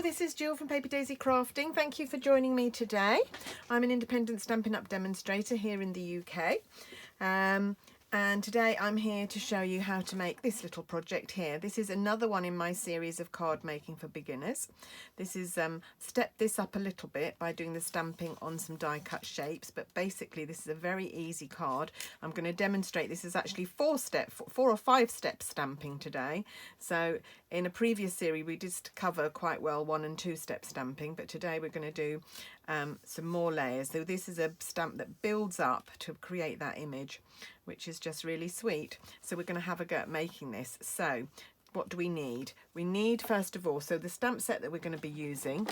this is Jill from Paper Daisy Crafting. Thank you for joining me today. I'm an independent Stampin' Up! Demonstrator here in the UK. And today I'm here to show you how to make this little project here. This is another one in my series of card making for beginners. This is step this up a little bit by doing the stamping on some die cut shapes, but basically this is a very easy card. I'm going to demonstrate this is actually four or five step stamping today. So in a previous series we did cover quite well 1 and 2 step stamping, but today we're going to do some more layers. So this is a stamp that builds up to create that image, which is just really sweet. So we're going to have a go at making this. So what do we need? We need, first of all, so the stamp set that we're going to be using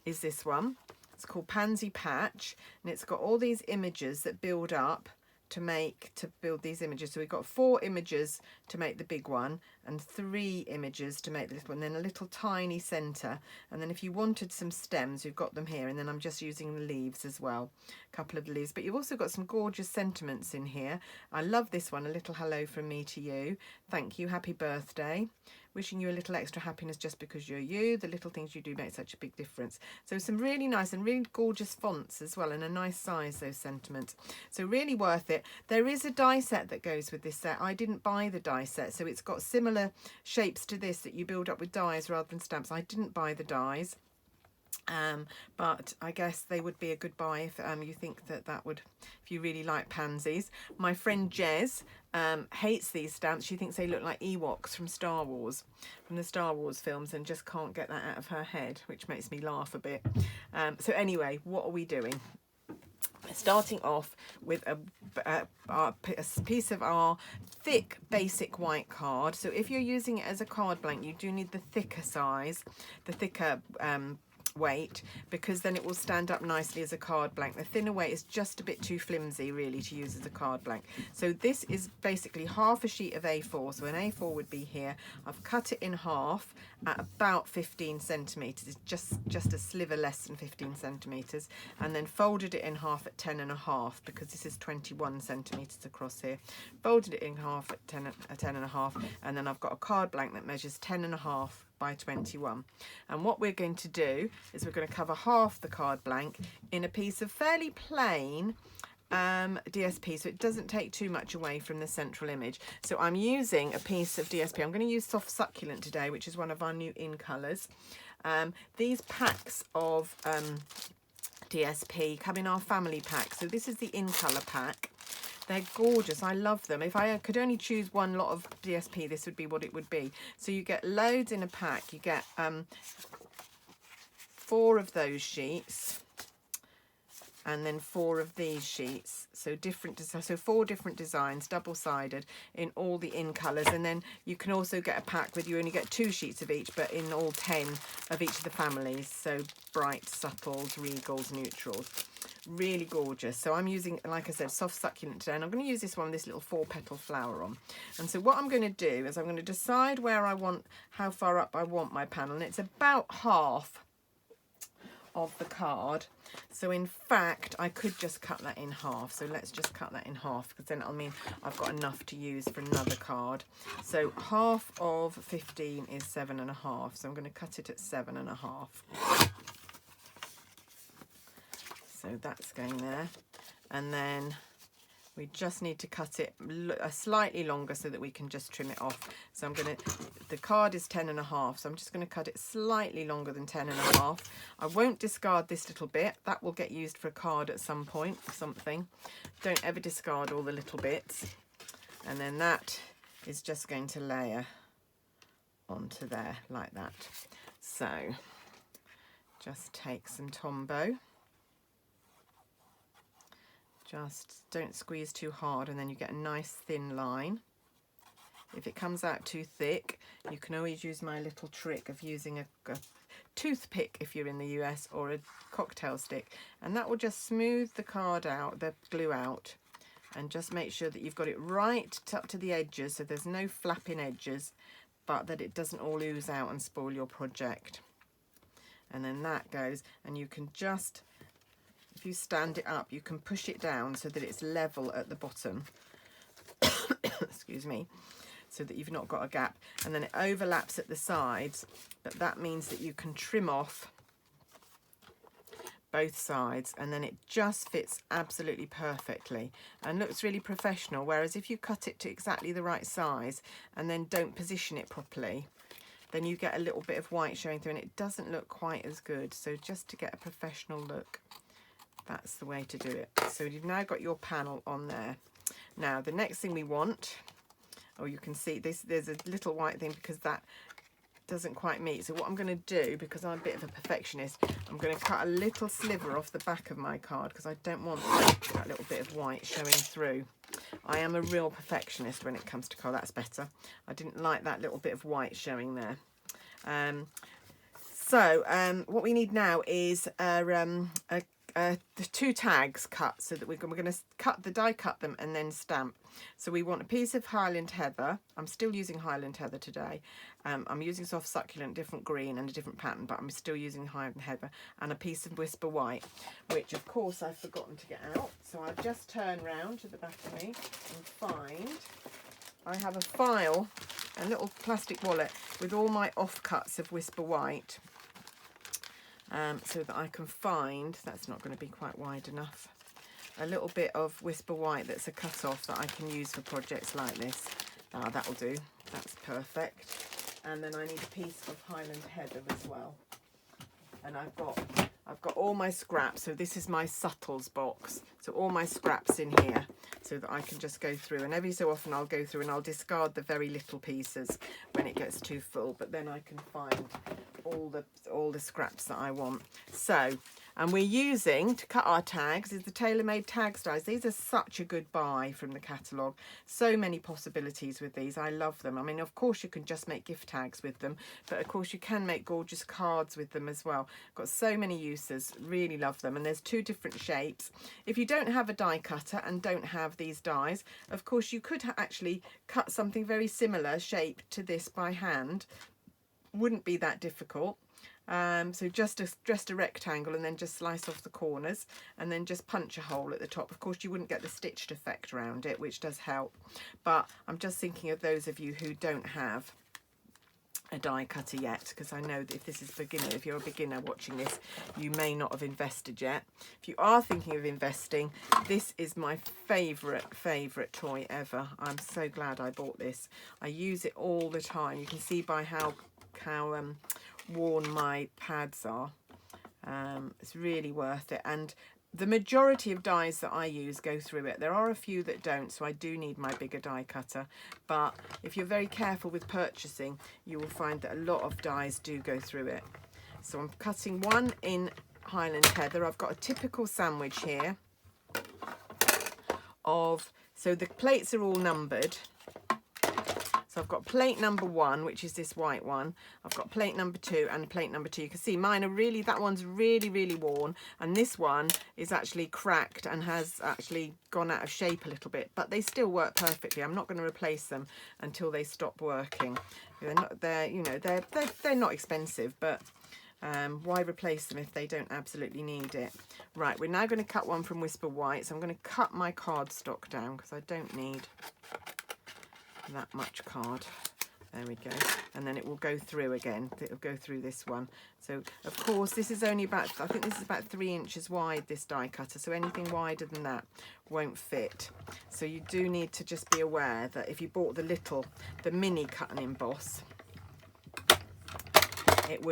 is this one. It's called Pansy Patch, and it's got all these images that build up to build these images. So we've got 4 images to make the big one and 3 images to make this one, then a little tiny center, and then if you wanted some stems, you've got them here, and then I'm just using the leaves as well, a couple of the leaves. But you've also got some gorgeous sentiments in here. I love this one, a little hello from me to you, thank you, happy birthday, wishing you a little extra happiness just because you're you, the little things you do make such a big difference. So some really nice and really gorgeous fonts as well, and a nice size, those sentiments. So really worth it. There is a die set that goes with this set. I didn't buy the die set, so it's got similar shapes to this that you build up with dies rather than stamps. I didn't buy the dies, but I guess they would be a good buy if you think that would, if you really like pansies. My friend Jez hates these stamps. She thinks they look like Ewoks from Star Wars, from the Star Wars films, and just can't get that out of her head, which makes me laugh a bit. So anyway, what are we doing? Starting off with a piece of our thick basic white card. So if you're using it as a card blank, you do need the thicker size, the thicker weight, because then it will stand up nicely as a card blank. The thinner weight is just a bit too flimsy really to use as a card blank. So this is basically half a sheet of A4, so an A4 would be here. I've cut it in half at about 15 centimeters. It's just a sliver less than 15 centimeters, and then folded it in half at 10.5, because this is 21 centimeters across here. Folded it in half at 10.5, and then I've got a card blank that measures 10.5 by 21. And what we're going to do is we're going to cover half the card blank in a piece of fairly plain DSP, so it doesn't take too much away from the central image. So I'm using a piece of DSP. I'm going to use Soft Succulent today, which is one of our new in colours. These packs of DSP come in our family pack. So this is the in colour pack. They're gorgeous. I love them. If I could only choose one lot of DSP, this would be what it would be. So you get loads in a pack. You get 4 of those sheets, and then 4 of these sheets. So so 4 different designs, double-sided, in all the in colours. And then you can also get a pack with, you only get 2 sheets of each, but in all 10 of each of the families. So bright, subtles, regals, neutrals. Really gorgeous. So I'm using, like I said, Soft Succulent today, and I'm going to use this one with this little 4-petal flower on. And so what I'm going to do is I'm going to decide where I want, how far up I want my panel, and it's about half of the card. So in fact I could just cut that in half, so let's just cut that in half, because then it'll mean I've got enough to use for another card. So half of 15 is 7.5, so I'm going to cut it at 7.5. So that's going there, and then we just need to cut it slightly longer so that we can just trim it off. So I'm going to, the card is 10.5, so I'm just going to cut it slightly longer than 10.5. I won't discard this little bit. That will get used for a card at some point or something. Don't ever discard all the little bits. And then that is just going to layer onto there like that. So just take some Tombow. Just don't squeeze too hard, and then you get a nice thin line. If it comes out too thick, you can always use my little trick of using a toothpick if you're in the US, or a cocktail stick, and that will just smooth the card out, the glue out, and just make sure that you've got it right up to the edges, so there's no flapping edges, but that it doesn't all ooze out and spoil your project. And then that goes, and you can just, if you stand it up, you can push it down so that it's level at the bottom. Excuse me. so that you've not got a gap, and then it overlaps at the sides, but that means that you can trim off both sides, and then it just fits absolutely perfectly and looks really professional. Whereas if you cut it to exactly the right size and then don't position it properly, then you get a little bit of white showing through and it doesn't look quite as good. So just to get a professional look, that's the way to do it. So you've now got your panel on there. Now the next thing we want, oh, you can see this, there's a little white thing because that doesn't quite meet. So what I'm going to do, because I'm a bit of a perfectionist, I'm going to cut a little sliver off the back of my card because I don't want that little bit of white showing through. I am a real perfectionist when it comes to colour. That's better. I didn't like that little bit of white showing there. What we need now is the 2 tags cut, so that we're going to cut the die cut them and then stamp. So we want a piece of Highland Heather. I'm still using Highland Heather today. I'm using soft succulent, different green and a different pattern, but I'm still using Highland Heather, and a piece of Whisper White, which of course I've forgotten to get out. So I'll just turn round to the back of me and find, I have a file, a little plastic wallet with all my offcuts of Whisper White. So that I can find, that's not going to be quite wide enough, a little bit of Whisper White that's a cut off that I can use for projects like this. That'll do, that's perfect. And then I need a piece of Highland Heather as well. And I've got all my scraps, so this is my subtles box, so all my scraps in here, so that I can just go through, and every so often I'll go through and I'll discard the very little pieces when it gets too full, but then I can find all the scraps that I want. So, and we're using, to cut our tags, is the TaylorMade tag dies. These are such a good buy from the catalogue. So many possibilities with these. I love them. I mean, of course you can just make gift tags with them, but of course you can make gorgeous cards with them as well. Got so many uses. Really love them. And there's 2 different shapes. If you don't have a die cutter and don't have these dies, of course you could actually cut something very similar shape to this by hand. Wouldn't be that difficult. So just a rectangle, and then just slice off the corners and then just punch a hole at the top. Of course you wouldn't get the stitched effect around it, which does help, but I'm just thinking of those of you who don't have a die cutter yet, because I know that if this is beginner, if you're a beginner watching this, you may not have invested yet. If you are thinking of investing, this is my favourite toy ever. I'm so glad I bought this. I use it all the time. You can see by how worn my pads are. It's really worth it, and the majority of dies that I use go through it. There are a few that don't, so I do need my bigger die cutter, but if you're very careful with purchasing, you will find that a lot of dies do go through it. So I'm cutting one in Highland Heather. I've got a typical sandwich here so the plates are all numbered. So I've got plate number 1, which is this white one. I've got plate number 2 and plate number 2. You can see mine are really, that one's really worn, and this one is actually cracked and has actually gone out of shape a little bit, but they still work perfectly. I'm not going to replace them until they stop working. They're not expensive, but why replace them if they don't absolutely need it? Right, we're now going to cut one from Whisper White. So I'm going to cut my cardstock down because I don't need that much card. There we go. And then it will go through again. It'll go through this one. So of course this is only about, I think this is about 3 inches wide, this die cutter, so anything wider than that won't fit. So you do need to just be aware that if you bought the mini cut and emboss, it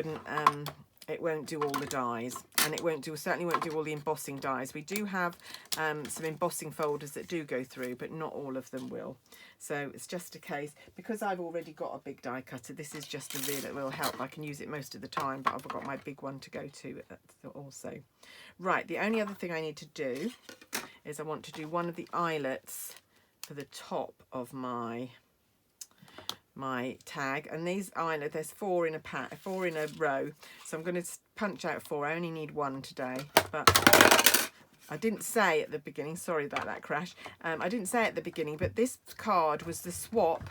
won't do all the dies, and certainly won't do all the embossing dies. We do have some embossing folders that do go through, but not all of them will. So it's just a case, because I've already got a big die cutter, this is just a real help. I can use it most of the time, but I've got my big one to go to also. Right, the only other thing I need to do is I want to do one of the eyelets for the top of my tag, and these eyelets, there's 4 in a row, so I'm going to punch out 4. I only need 1 today, but I didn't say at the beginning, sorry about that crash, I didn't say at the beginning, but this card was the swap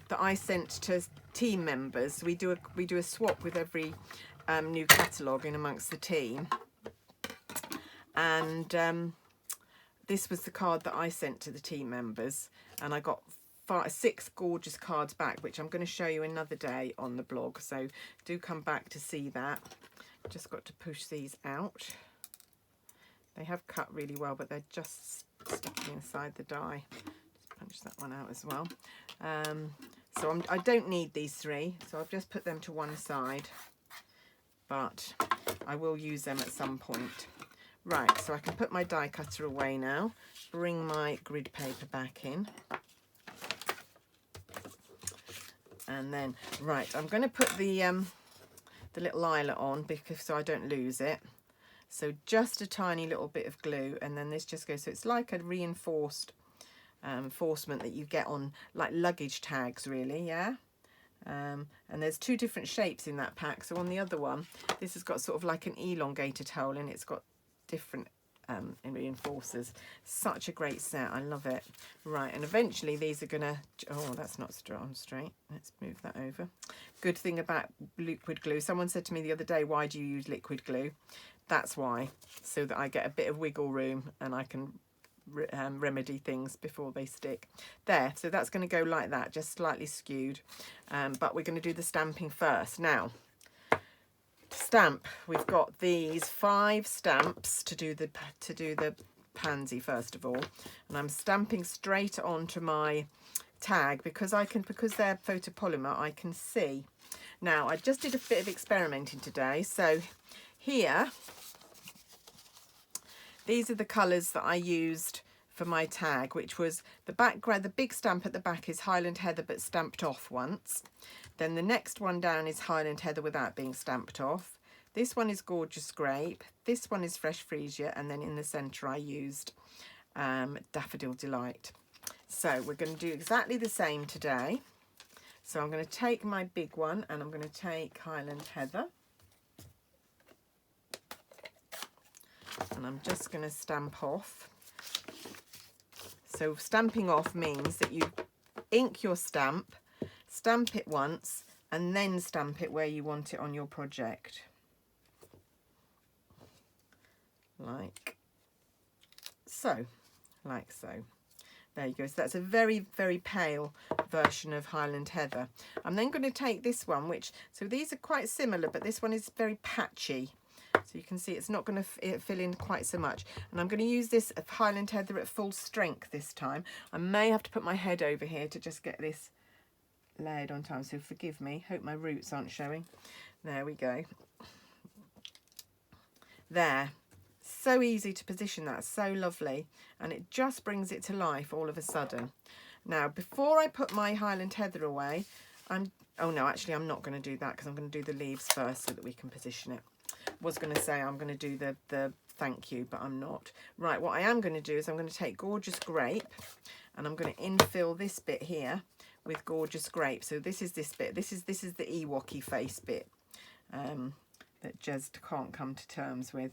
that I sent to team members. We do a swap with every new catalogue in amongst the team, and this was the card that I sent to the team members, and I got 6 gorgeous cards back, which I'm going to show you another day on the blog, so do come back to see that. Just got to push these out. They have cut really well, but they're just sticking inside the die. Just punch that one out as well. So I don't need these 3, so I've just put them to one side, but I will use them at some point. Right, so I can put my die cutter away now, bring my grid paper back in. And then, right, I'm going to put the little eyelet on because so I don't lose it. So just a tiny little bit of glue, and then this just goes, so it's like a reinforced enforcement that you get on like luggage tags, really, yeah. And there's 2 different shapes in that pack. So on the other one, this has got sort of like an elongated hole, and it's got different reinforcers. Such a great set, I love it. Right, and eventually these are gonna, oh, that's not straight, let's move that over. Good thing about liquid glue, someone said to me the other day, why do you use liquid glue? That's why, so that I get a bit of wiggle room and I can remedy things before they stick. There, so that's going to go like that, just slightly skewed, but we're going to do the stamping first. Now, to stamp, we've got these 5 stamps to do the pansy first of all, and I'm stamping straight onto my tag because they're photopolymer, I can see. Now, I just did a bit of experimenting today, so here, these are the colours that I used for my tag, which was the background. The big stamp at the back is Highland Heather but stamped off once. Then the next one down is Highland Heather without being stamped off. This one is Gorgeous Grape. This one is Fresh Freesia, and then in the centre I used Daffodil Delight. So we're going to do exactly the same today. So I'm going to take my big one and I'm going to take Highland Heather. And I'm just going to stamp off. So stamping off means that you ink your stamp, stamp it once, and then stamp it where you want it on your project. Like so. Like so. There you go. So that's a very, very pale version of Highland Heather. I'm then going to take this one, which, so these are quite similar, but this one is very patchy. So you can see it's not going to fill in quite so much. And I'm going to use this Highland Heather at full strength this time. I may have to put my head over here to just get this layered on time, so forgive me. Hope my roots aren't showing. There we go. There. So easy to position that, so lovely. And it just brings it to life all of a sudden. Now, before I put my Highland Heather away, oh no, actually I'm not going to do that because I'm going to do the leaves first so that we can position it. Was going to say I'm going to do the thank you, but I'm not. Right, what I am going to do is I'm going to take Gorgeous Grape and I'm going to infill this bit here with Gorgeous Grape. So this is this bit. This is the Ewoky face bit that Jez can't come to terms with.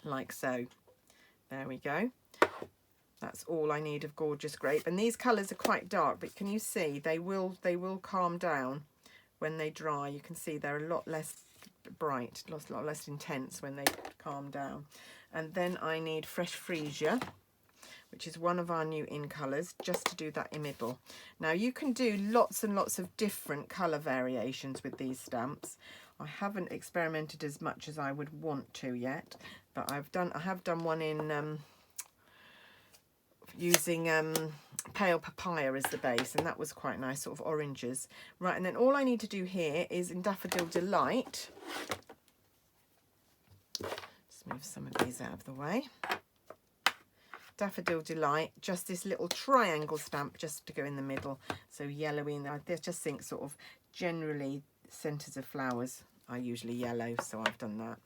Like so. There we go. That's all I need of Gorgeous Grape. And these colours are quite dark, but can you see they will calm down when they dry. You can see they're a lot less bright, a lot less intense when they calm down. And then I need Fresh Freesia, which is one of our new in colours, just to do that in middle. Now you can do lots and lots of different colour variations with these stamps. I haven't experimented as much as I would want to yet, but I have done one in using pale papaya as the base, and that was quite nice, sort of oranges. Right, and then all I need to do here is in Daffodil Delight, just move some of these out of the way. Daffodil Delight, just this little triangle stamp just to go in the middle, so yellowy, and I just think sort of generally centres of flowers are usually yellow, so I've done that.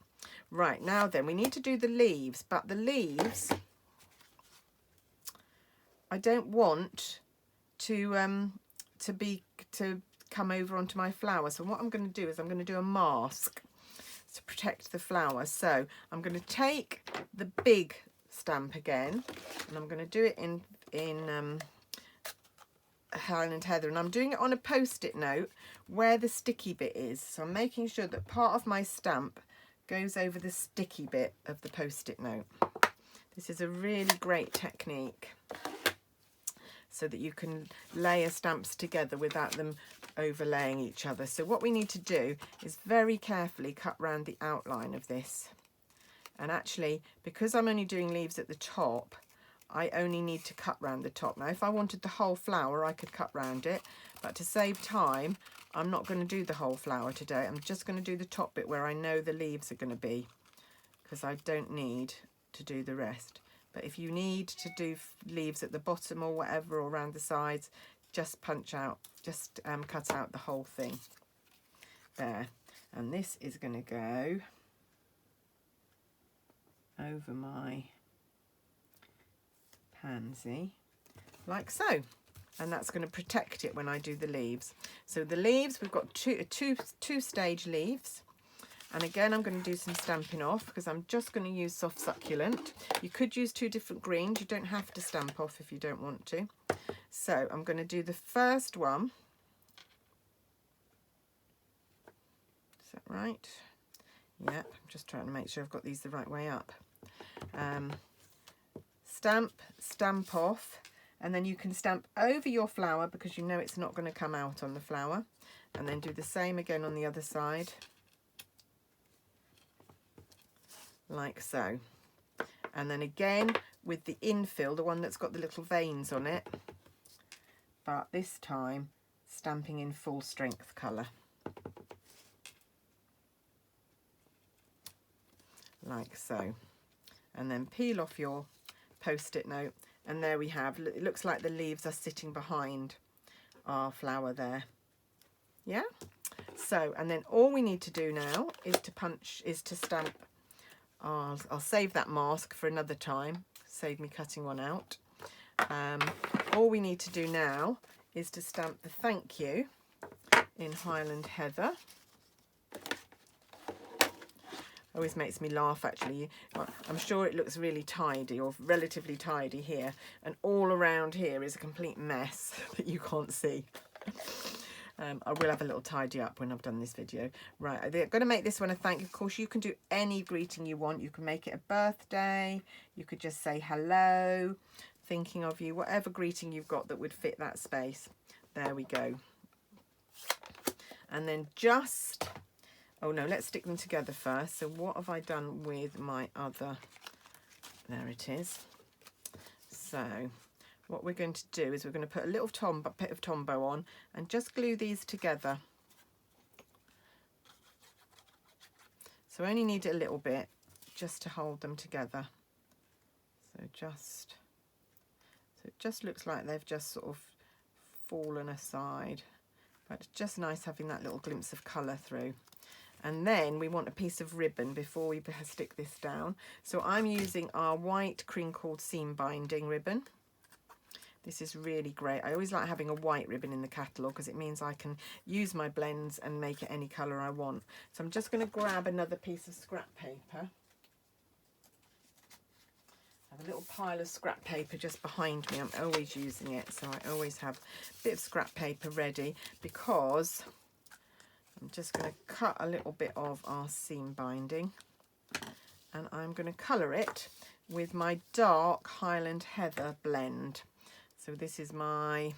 Right, now then we need to do the leaves, but the leaves I don't want to come over onto my flower. So what I'm going to do is I'm going to do a mask to protect the flower. So I'm going to take the big stamp again, and I'm going to do it in Highland Heather, and I'm doing it on a post-it note where the sticky bit is. So I'm making sure that part of my stamp goes over the sticky bit of the post-it note. This is a really great technique. so that you can layer stamps together without them overlaying each other. So what we need to do is very carefully cut round the outline of this. And actually, because I'm only doing leaves at the top, I only need to cut round the top. Now, if I wanted the whole flower, I could cut round it, but to save time, I'm not going to do the whole flower today. I'm just going to do the top bit where I know the leaves are going to be, because I don't need to do the rest. But if you need to do leaves at the bottom or whatever, or around the sides, just punch out, just cut out the whole thing there. And this is going to go over my pansy like so, and that's going to protect it when I do the leaves. So the leaves, we've got two stage leaves, and again I'm going to do some Stampin' Off because I'm just going to use soft succulent. You could use 2 different greens, you don't have to stamp off if you don't want to. So I'm going to do the first one. Is that right? Yeah, I'm just trying to make sure I've got these the right way up. Stamp off, and then you can stamp over your flower because you know it's not going to come out on the flower, and then do the same again on the other side like so. And then again with the infill, the one that's got the little veins on it, but this time stamping in full strength colour like so. And then peel off your post-it note, and there we have, it looks like the leaves are sitting behind our flower there. Yeah, so, and then all we need to do now is to stamp. I'll save that mask for another time, save me cutting one out. All we need to do now is to stamp the thank you in Highland Heather. Always makes me laugh, actually. I'm sure it looks really tidy, or relatively tidy here, and all around here is a complete mess that you can't see. I will have a little tidy up when I've done this video. Right, I'm going to make this one a thank you. Of course, you can do any greeting you want. You can make it a birthday, you could just say hello, thinking of you, whatever greeting you've got that would fit that space. There we go. And then just... oh no, let's stick them together first. So what have I done with my other? There it is. So what we're going to do is we're going to put a little bit of Tombow on and just glue these together. So I only need a little bit just to hold them together. So it just looks like they've just sort of fallen aside, but it's just nice having that little glimpse of colour through. And then we want a piece of ribbon before we stick this down. So I'm using our white crinkled seam binding ribbon. This is really great. I always like having a white ribbon in the catalogue because it means I can use my blends and make it any colour I want. So I'm just going to grab another piece of scrap paper. I have a little pile of scrap paper just behind me. I'm always using it, so I always have a bit of scrap paper ready because I'm just going to cut a little bit of our seam binding, and I'm going to colour it with my dark Highland Heather blend. So this is my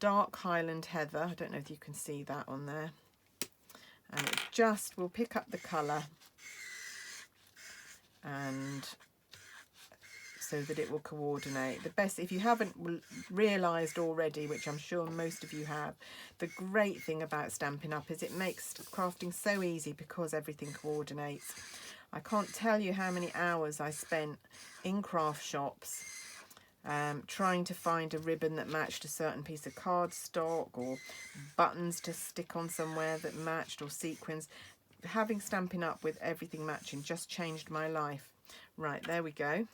dark Highland Heather. I don't know if you can see that on there. And it just will pick up the colour, and so that it will coordinate. The best, if you haven't realised already, which I'm sure most of you have, the great thing about Stampin' Up is it makes crafting so easy because everything coordinates. I can't tell you how many hours I spent in craft shops trying to find a ribbon that matched a certain piece of cardstock, or buttons to stick on somewhere that matched, or sequins. Having Stampin' Up with everything matching just changed my life. Right, there we go.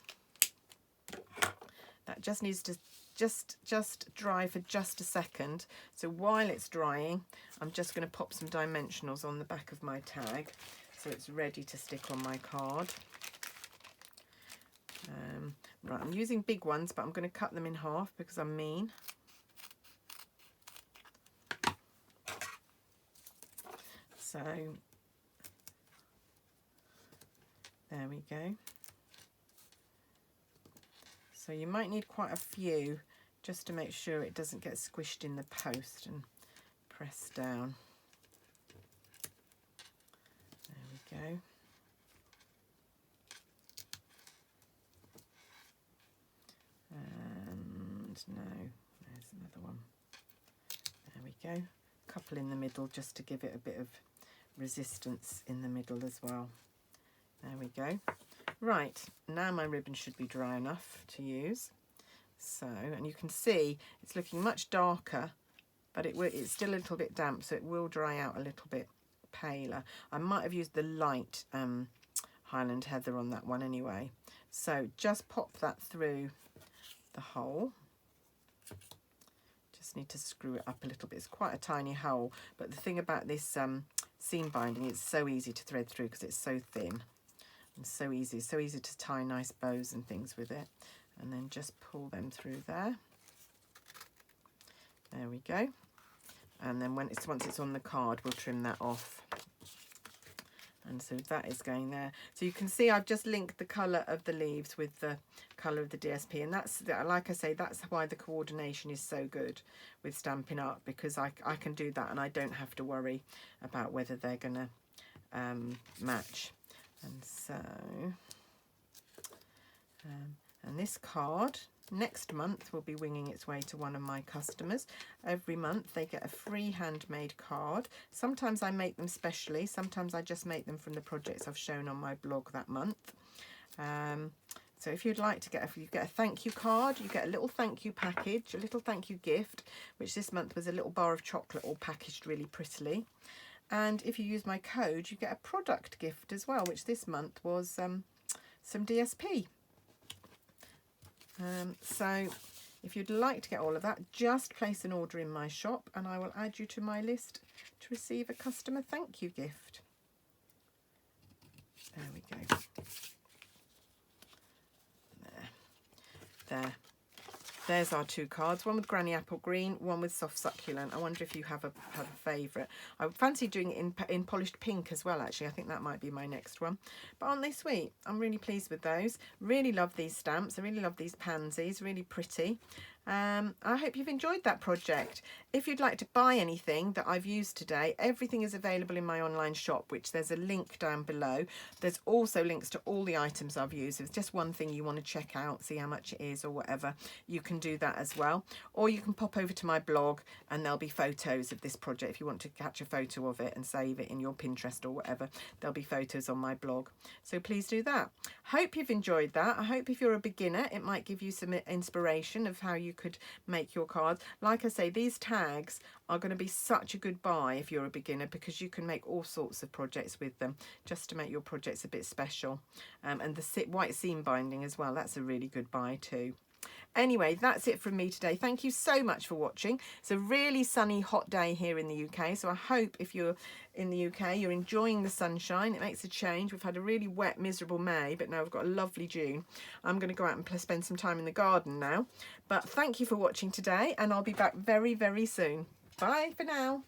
That just needs to just dry for just a second. So while it's drying, I'm just going to pop some dimensionals on the back of my tag so it's ready to stick on my card. Right, I'm using big ones, but I'm going to cut them in half because I'm mean. So there we go. So you might need quite a few just to make sure it doesn't get squished in the post, and press down. There we go. And no, there's another one. There we go. Couple in the middle just to give it a bit of resistance in the middle as well. There we go. Right, now my ribbon should be dry enough to use. So, and you can see it's looking much darker, but it's still a little bit damp, so it will dry out a little bit paler. I might have used the light Highland Heather on that one anyway. So just pop that through the hole. Just need to screw it up a little bit. It's quite a tiny hole, but the thing about this seam binding, it's so easy to thread through because it's so thin and so easy to tie nice bows and things with it. And then just pull them through there. There we go. And then once it's on the card, we'll trim that off. And so that is going there. So you can see I've just linked the colour of the leaves with the colour of the DSP, and that's, like I say, that's why the coordination is so good with Stampin' Up, because I can do that and I don't have to worry about whether they're going to match. And so, and this card next month will be winging its way to one of my customers. Every month they get a free handmade card. Sometimes I make them specially, sometimes I just make them from the projects I've shown on my blog that month. So if you'd like to you get a thank you card, you get a little thank you package, a little thank you gift, which this month was a little bar of chocolate all packaged really prettily. And if you use my code, you get a product gift as well, which this month was some DSP. So if you'd like to get all of that, just place an order in my shop and I will add you to my list to receive a customer thank you gift. There we go. There. There's our two cards, one with Granny Apple Green, one with Soft Succulent. I wonder if you have a favourite. I fancy doing it in Polished Pink as well, actually. I think that might be my next one. But aren't they sweet? I'm really pleased with those. Really love these stamps. I really love these pansies. Really pretty. I hope you've enjoyed that project. If you'd like to buy anything that I've used today, everything is available in my online shop, which there's a link down below. There's also links to all the items I've used. If it's just one thing you want to check out, see how much it is or whatever, you can do that as well. Or you can pop over to my blog and there'll be photos of this project. If you want to catch a photo of it and save it in your Pinterest or whatever, there'll be photos on my blog. So please do that. Hope you've enjoyed that. I hope if you're a beginner, it might give you some inspiration of how you could make your cards. Like I say, these tags are going to be such a good buy if you're a beginner, because you can make all sorts of projects with them just to make your projects a bit special. And the white seam binding as well, that's a really good buy too. Anyway, that's it from me today. Thank you so much for watching. It's a really sunny, hot day here in the UK, so I hope if you're in the UK, you're enjoying the sunshine. It makes a change. We've had a really wet, miserable May, but now we've got a lovely June. I'm going to go out and spend some time in the garden now. But thank you for watching today, and I'll be back very, very soon. Bye for now.